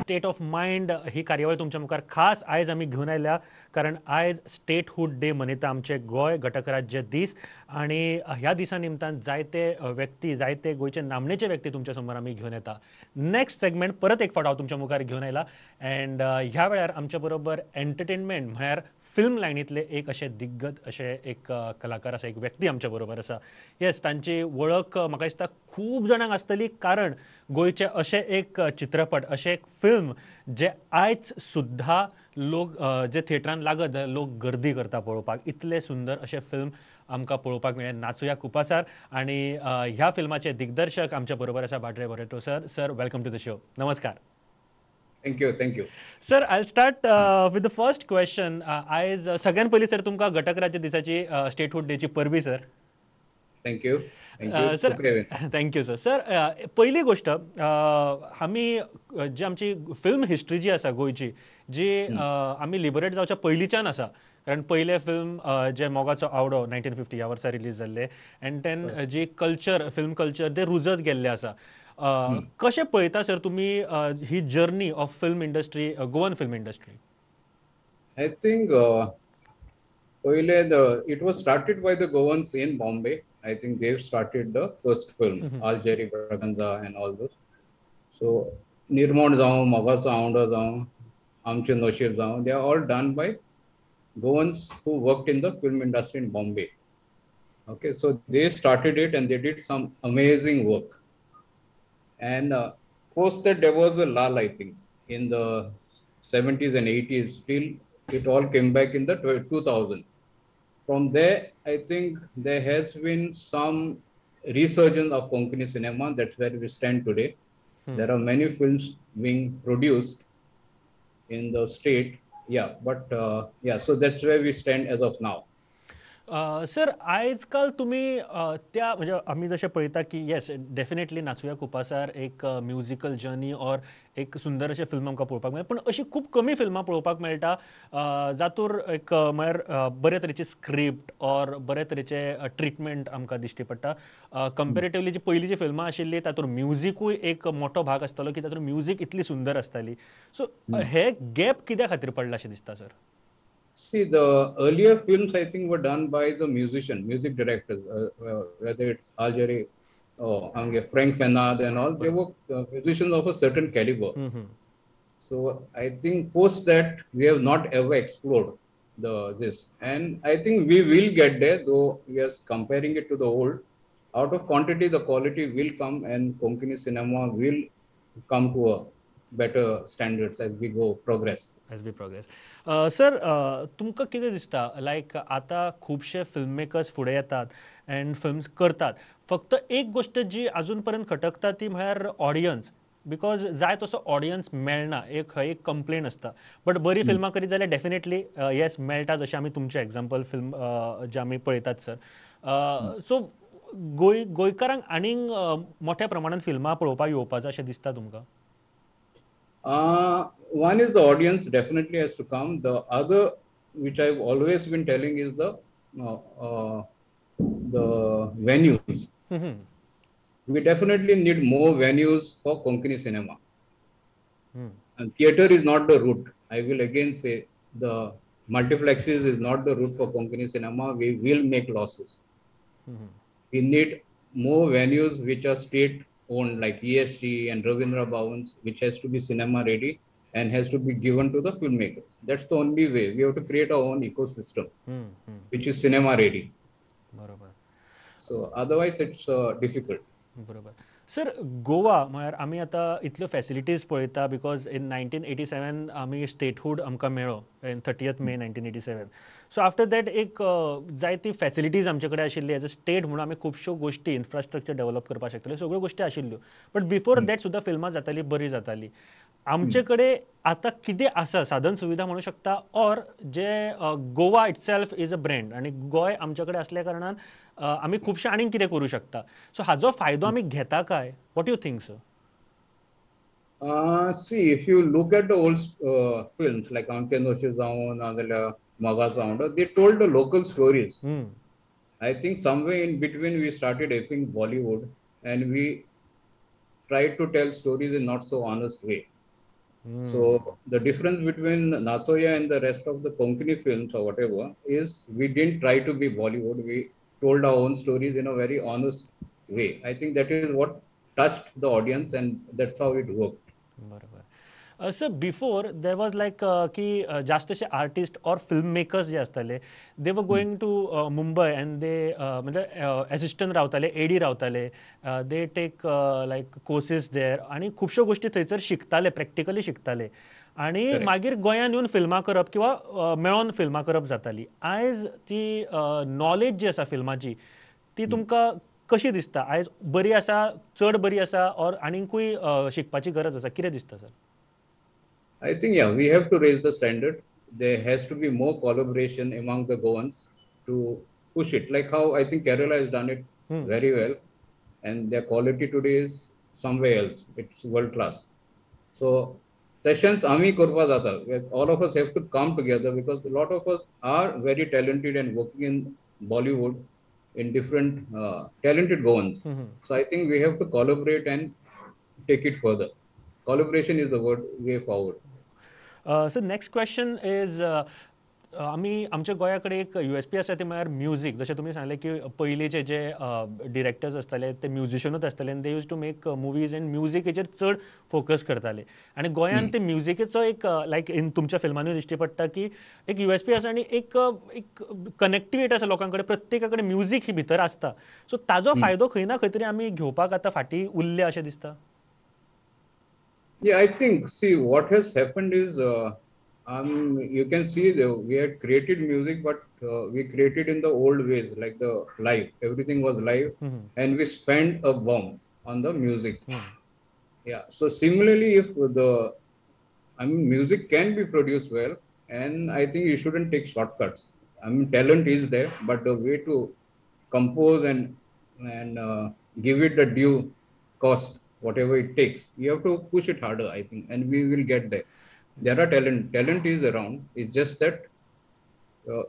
State of mind ही कार्यावळ तुमच्या मुखार खास आयज आमी घेवन आयल्या कारण आयज स्टेटहूड डे मनयता आमचे गोंय घटक राज्य दीस आणि ह्या दिसा निमतान जायते व्यक्ती जायते गोंयचे नामनेचे व्यक्ती तुमच्या समोर आमी घेवन येता. नेक्स्ट सेगमेंट परत एक फावट हांव तुमच्या मुखार घेवन आयला अँड ह्या वेळार आमच्या बरोबर एंटरटेनमेंट म्हळ्यार फिल्म लायनींतले एक असे दिग्गज असे एक कलाकार आसा, एक व्यक्ती आमच्या बरोबर आसा. येस, तांची वळख म्हाका दिसता खूब जाणांक आसतली कारण गोंयचे अशे एक चित्रपट अशे एक फिल्म जे आयज सुद्धा लोक जे थिएटरान लागत लोक गर्दी करता पळोवपाक. इतले सुंदर अशे फिल्म आमकां पळोवपाक मेळ्ळे. नाचुया कुपासार आणि ह्या फिल्माचे दिग्दर्शक आमच्या बरोबर आसा भाटरे Barreto sir. Sir, welcome to the show. नमस्कार. Thank you, thank you. Sir, I start with the first question. आयज सगळ्यात पयलीं सर तुमकां घटक राज्य दिसाची स्टेटहूड डेची परबी sir. Thank you. Thank you. Sir, Sukreven. Thank you sir. Sir, पहिली गोष्ट आमी जी आमची फिल्म हिस्ट्री जी आसा गोंयची जी आमी लिबरेट जावच्या पयलींच्यान आसा कारण पयले फिल्म जे मोगाचो आवडो 1950 ह्या वर्सा रिलीज जाल्ले अँड देन जी कल्चर फिल्म कल्चर ते रुजत गेल्ले आसा. कशें पळयता सर तुमी ही journey of film industry Goan film industry? I think it was started by the Goans in Bombay. I think they've started the first film, Aljeri Braganza and all those. So Nirmon Zaun, Mogacho Aunda Zaun, Amche Noshir Zaun, they are all done by Goans who worked in the film industry in Bombay. Okay, so they started it and they did some amazing work. And post that there was a lull, I think, in the 70s and 80s. Still, it all came back in the 2000. From there, I think there has been some resurgence of Konkani cinema. That's where we stand today. There are many films being produced in the state. Yeah, but so that's where we stand as of now. Sir, आजकाल तुम्ही त्या म्हणजे आम्ही जसे पळयता की yes definitely नाचुया कुपासार एक musical journey or एक सुंदर अशें फिल्म आमकां पळोवपाक मेळटा, पूण अशी खूब कमी फिल्मां पळोवपाक मेळटा जातूर एक म्हळ्यार बरे तरेची स्क्रिप्ट ऑर बरे तरेचे ट्रिटमेंट आमकां दिश्टी पडटा. कंपेरेटिवली जी पयलींची फिल्मां आशिल्ली तातूंत म्युजिकूय एक मोठो भाग आसतालो की तातूंत म्युजीक इतली सुंदर आसताली. सो हे गॅप कित्या खातीर पडला अशें दिसता sir? See, the earlier films, I think, were done by the music directors, whether it's Aljeri, Frank Fennard and all, they were musicians of a certain caliber. So I think post that, we have not ever explored this. And I think we will get there, though we are comparing it to the old. Out of quantity, the quality will come and Konkani cinema will come to a better standards as we progress. Sir, तुमकां कितें दिसता लायक आतां खुबशे film makers फुडें येतात and films करतात, फक्त एक गोष्ट जी अजून पर्यंत खटकता ती म्हळ्यार ऑडियन्स. बिकॉज जाय तसो ऑडियन्स मेळना, खंय एक कंप्लेन आसता. बट बरी फिल्मां करीत जाल्यार डेफिनेटली येस मेळटा, जशें आमी तुमचे एग्जाम्पल फिल्म जे आमी पळयतात सर. सो गोंयकारांक आनीक मोठ्या प्रमाणात फिल्मां पळोवपाक येवपाचो अशें दिसता तुमकां? One is the audience definitely has to come. The other, which I've always been telling, is the venues. We definitely need more venues for Konkani cinema. And theater is not the route. I will again say the multiplexes is not the route for Konkani cinema. We will make losses. We need more venues which are state owned, like ESG and Ravindra Bhavans, which has to be cinema ready and has to be given to the filmmakers. That's the only way. We have to create our own ecosystem, which is cinema ready. So otherwise it's difficult. बरोबर. Sir, Goa म्हळ्यार आमी आतां इतल्यो facilities पळयता because in 1987 आमी statehood आमकां मेळ्ळो इन 30th may 1987. So after that एक जायती फॅसिलिटीज आमचे कडेन आशिल्ली एज अ स्टेट म्हणून आमी खुबश्यो गोश्टी इन्फ्रास्ट्रक्चर डेवलप करपाक शकताले, सगळ्यो गोश्टी आशिल्ल्यो. बट बिफोर दॅट सुद्दां फिल्मां जाताली, बरी जाताली. आमचे कडेन आतां कितें आसा साधन सुविधा म्हणू शकता or J Goa itself is a brand आनी गोंय आमचे कडेन असल्या कारणान आमी खुबशे आनीक कितें करूं शकता? सो हाजो फायदो आमी घेता काय? What you think sir? See, if you look at the old films like Anke Noshi Zaun, Maga Zaun, they told the local stories. I think somewhere in between we started effing Bollywood and we tried to tell stories in not so honest way. So the difference between Natsoya and the rest of the Konkani films or whatever is we didn't try to be Bollywood. We told our own stories in a very honest way. I think that is what touched the audience, and that's how it worked. बरोबर. Sir before there was like की जास्तशे artist और film makers जे आसताले they were going to Mumbai and they म्हणजे assistant रावताले AD रावताले they take like courses देर आणि खुबश्यो गोष्टी थंयसर शिकताले प्रॅक्टिकली शिकताले आणि Correct. मागीर गोंयांत येवन फिल्मां करप किंवा मेळोन फिल्मां करप जाताली आयज ती नॉलेज जी आसा फिल्माची ती तुमकां कशी दिसता आयज बरी आसा चड बरी आसा और आनीकूय शिकपाची गरज आसा कितें दिसता sir I think, yeah, we have to raise the standard. There has to be more collaboration among the Goans to push it, like how I think Kerala has done it very well, and their quality today is somewhere else. It's world class. So sessions Ami Kurva Data, where all of us have to come together because a lot of us are very talented and working in Bollywood in different talented Goans. So I think we have to collaborate and take it further. Collaboration is the word way forward. Sir next question is आम्ही आमच्या गोंयाकडे एक USP आसा ते म्हळ्यार music जशें तुमी सांगलें की पयलींचे जे डिरेक्टर्स आसताले ते म्युझिशनूच आसताले आनी they use to make movies and म्युझिकेचेर चड फोकस करताले आनी गोंयांत ते म्युझिकेचो एक लायक इन तुमच्या फिल्मांनी दिश्टी पडटा की एक USP आसा आनी एक एक कनेक्टिवेट आसा लोकां कडेन प्रत्येका कडेन म्युझीक ही भितर आसता सो ताजो फायदो खंय ना खंय तरी आमी घेवपाक आतां फाटीं उरले अशें दिसता Yeah, I think, see, what has happened is, you can see we had created music, but we created in the old ways, like the live. Everything was live, and we spent a bomb on the music. Yeah. So similarly, if music can be produced well, and I think you shouldn't take shortcuts. Talent is there, but the way to compose and give it the due cost, whatever it takes, you have to push it harder, I think, and we will get there. There are talent is around. It's just that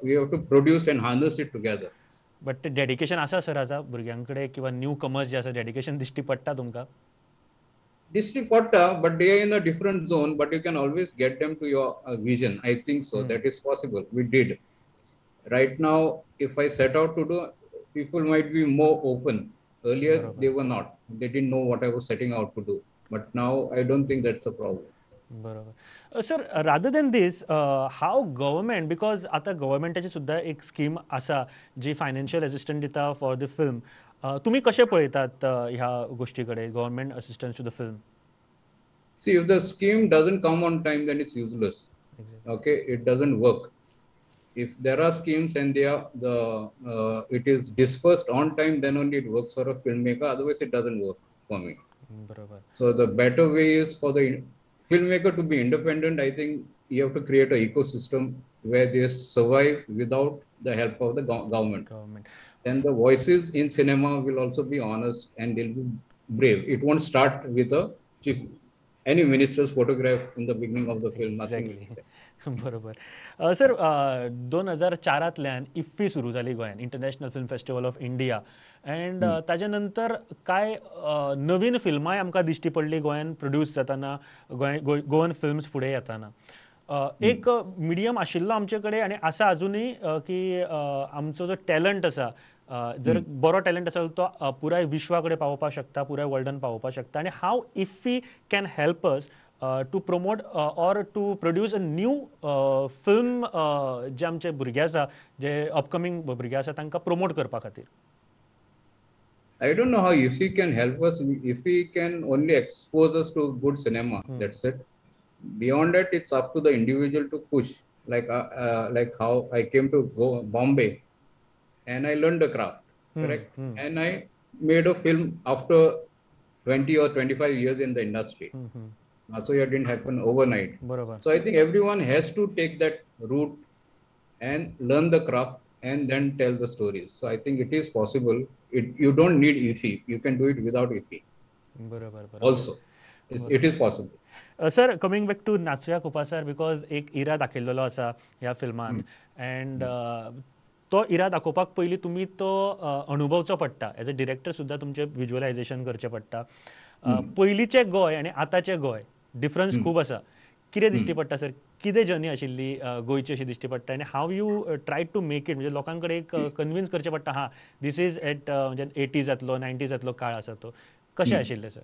we have to produce and harness it together. But ते dedication आसा sir आसा भुरग्यां कडेन किंवा new commerce जे आसा dedication दिश्टी पडटा तुमकां District Kotta, but they are in a different zone, but you can always get them to your vision. I think so. That is possible. We did. Right now, if I set out to do, people might be more open. Earlier, they were not. They didn't know what I was setting out to do. But now, I don't think that's a problem. बरोबर sir rather than this हाव government because आता गव्हर्मेंटाची सुद्धा एक scheme आसा जी financial assistant दिता for the film तुम्ही कशे पळयतात ह्या गोष्टी कडेन government assistance to the film See, if the scheme doesn't come on time, then it's useless. Okay, it doesn't work. If there are schemes and it is dispersed on time, then only it works for a filmmaker. Otherwise, it doesn't work for me. बरोबर So the better way is for the filmmaker to be independent. I think you have to create an ecosystem where they survive without the help of the government. And the voices in cinema will also be honest and they'll be brave. It won't start with any minister's photograph in the beginning of the film. Exactly. बरोबर sir 2004तल्यान IFFI सुरू जाली गोंयांत international film festival of India and ताजे नंतर काय नवीन फिल्मांय आमकां दिश्टी पडली गोंयांत प्रोड्यूस जाताना गोवन फिल्म्स फुडें येताना एक मिडियम आशिल्लो आमचे कडेन आनी आसा अजुनूय की आमचो जो टॅलंट आसा जर बरो टॅलंट असेल तो पुराय विश्वा कडेन पावोवपाक शकता पुराय वर्ल्डान पावोवपाक शकता आनी हाव IFFI can help us to promote or to produce a new film जे आमचे भुरगे आसा जे अपकमींग भुरगे आसा तांकां प्रमोट करपा खातीर I don't know how IFFI can help us. IFFI can only expose us to good cinema. That's it. Beyond that, it's up to the individual to push. Like how I came to Bombay, and I learned the craft. Correct. And I made a film after 20 or 25 years in the industry. So it didn't happen overnight. So I think everyone has to take that route and learn the craft and then tell the stories. So I think it is possible. You don't need IFFI. You can do it without IFFI. Also, it is possible. Sir coming back to Nachomia Kumpasar because एक era दाखयल्लो आसा ह्या फिल्मान and तो इरा दाखोवपाक पयलीं तुमी तो अणुभवचो पडटा as a director सुद्दां तुमचें विज्युअलायझेशन करचें पडटा पयलींचें गोंय आनी आतांचें गोंय डिफरन्स खूब आसा कितें दिश्टी पडटा सर, कितें जर्नी आशिल्ली गोंयची अशी दिश्टी पडटा आनी how you try to make it, म्हणजे लोकां कडेन एक कन्विन्स करचें पडटा हा दीस इज एट म्हणजे 80s जातलो 90s काळ आसा तो, कशें आशिल्लें sir?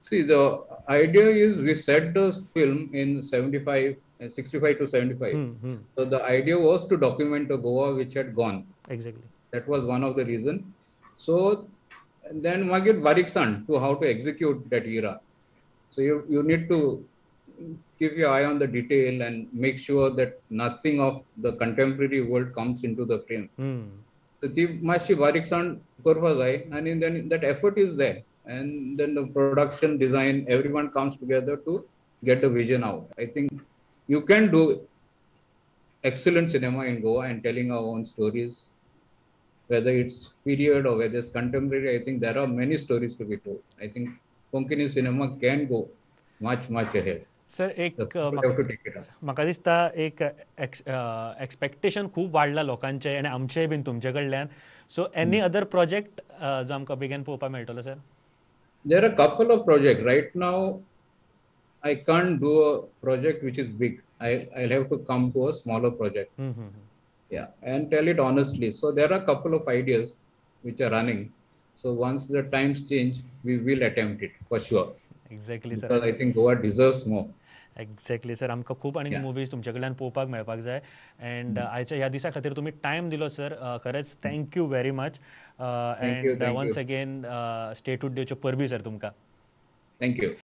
See, the idea is we set the film in 75, 65 to 75. So the idea was to document the Goa which had gone. Exactly. That was one of the reason. So then Magid Bariksan to how to execute that era. So you need to keep your eye on the detail and make sure that nothing of the contemporary world comes into the frame. So ती मातशी बारीकसाण करपा जाय आणि then that effort is there, and then the production design, everyone comes together to get the vision out. I think you can do excellent cinema in Goa and telling our own stories, whether it's period or whether it's contemporary. I think there are many stories to be told. I think Konkani cinema can go much ahead. Sir The एक people have to take it up. म्हाका दिसता एक expectation खूब वाडला लोकांचे आनी आमचेय been तुमचे कडल्यान. सो एनी अदर प्रोजेक्ट जो आमकां बेगीन पळोवपाक मेळटलो sir? There are a couple of projects right now. I can't do a project which is big. I'll have to come to a smaller project. Yeah, and tell it honestly. So there are a couple of ideas which are running. So once the times change, we will attempt it for sure. Exactly sir. Because I think Goa deserves more. Exactly sir, आमकां खूब आनीक Yeah. Movies तुमचे कडल्यान पळोवपाक मेळपाक जाय. And आयच्या ह्या दिसा खातीर तुमी टायम दिलो सर, खरेंच thank you very much. Thank you, and thank once you. Again statehood डेच्यो परबी सर तुमकां. Thank you.